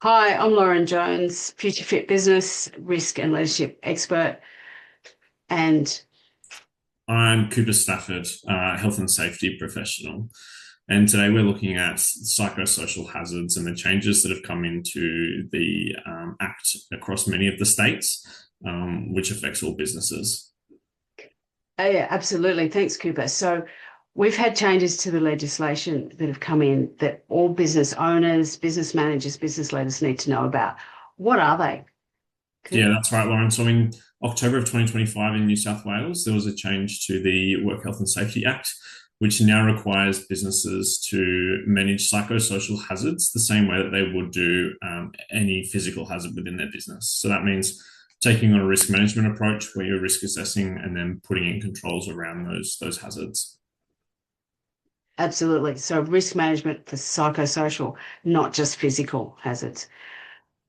Hi, I'm Lauren Jones, Future Fit Business Risk and Leadership Expert. And I'm Cooper Stafford, health and safety professional. And today we're looking at psychosocial hazards and the changes that have come into the Act across many of the states, which affects all businesses. yeah, absolutely. Thanks, Cooper. So we've had changes to the legislation that have come in that all business owners, business managers, business leaders need to know about. What are they, Yeah, Cooper? that's right, Lauren. So in October of 2025 in New South Wales, there was a change to the Work Health and Safety Act, which now requires businesses to manage psychosocial hazards the same way that they would do any physical hazard within their business. So that means taking on a risk management approach where you're risk assessing and then putting in controls around those hazards. Absolutely. So risk management for psychosocial, not just physical hazards.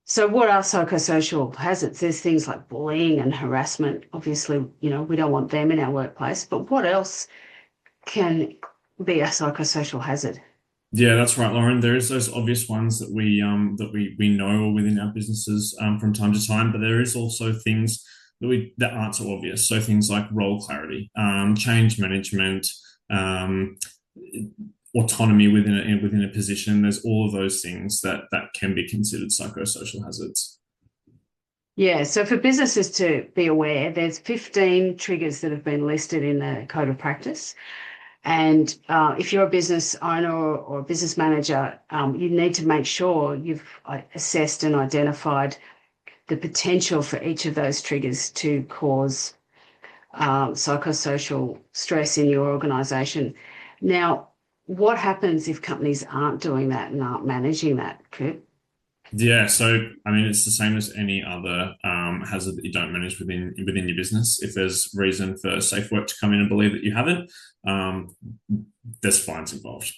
So what are psychosocial hazards? There's things like bullying and harassment. Obviously, we don't want them in our workplace, but what else can be a psychosocial hazard? Yeah, that's right, Lauren. There is those obvious ones that we know within our businesses from time to time, but there is also things that aren't so obvious. So things like role clarity, change management, um, autonomy within a position. There's all of those things that can be considered psychosocial hazards. Yeah, so for businesses to be aware, there's 15 triggers that have been listed in the Code of Practice. And if you're a business owner or a business manager, you need to make sure you've assessed and identified the potential for each of those triggers to cause psychosocial stress in your organisation. Now, what happens if companies aren't doing that and aren't managing that, Kurt? Yeah, so I mean, it's the same as any other hazard that you don't manage within your business. If there's reason for safe work to come in and believe that you haven't, um, there's fines involved.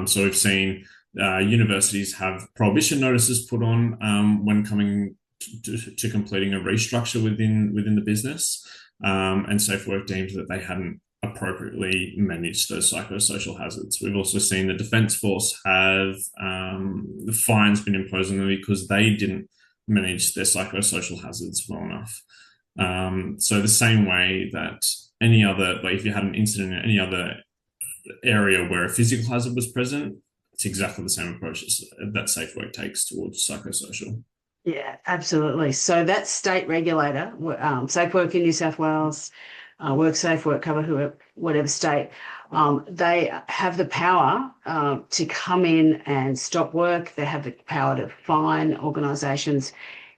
So we've seen universities have prohibition notices put on when coming to completing a restructure within the business, and safe work deemed that they hadn't appropriately manage those psychosocial hazards. We've also seen the Defence Force have the fines been imposed on them because they didn't manage their psychosocial hazards well enough. So the same way that any other, like if you had an incident in any other area where a physical hazard was present, it's exactly the same approach that safe work takes towards psychosocial. Yeah, absolutely. So that state regulator, Safe Work in New South Wales, WorkSafe, WorkCover, whoever, whatever state, they have the power to come in and stop work. They have the power to fine organisations.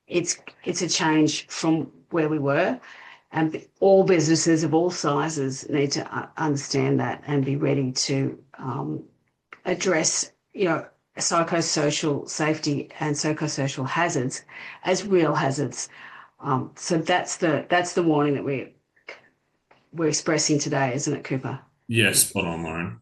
It's a change from where we were, and all businesses of all sizes need to understand that and be ready to address, psychosocial safety and psychosocial hazards as real hazards. So that's the warning that we're expressing today, isn't it, Cooper? Yes, spot on, Lauren.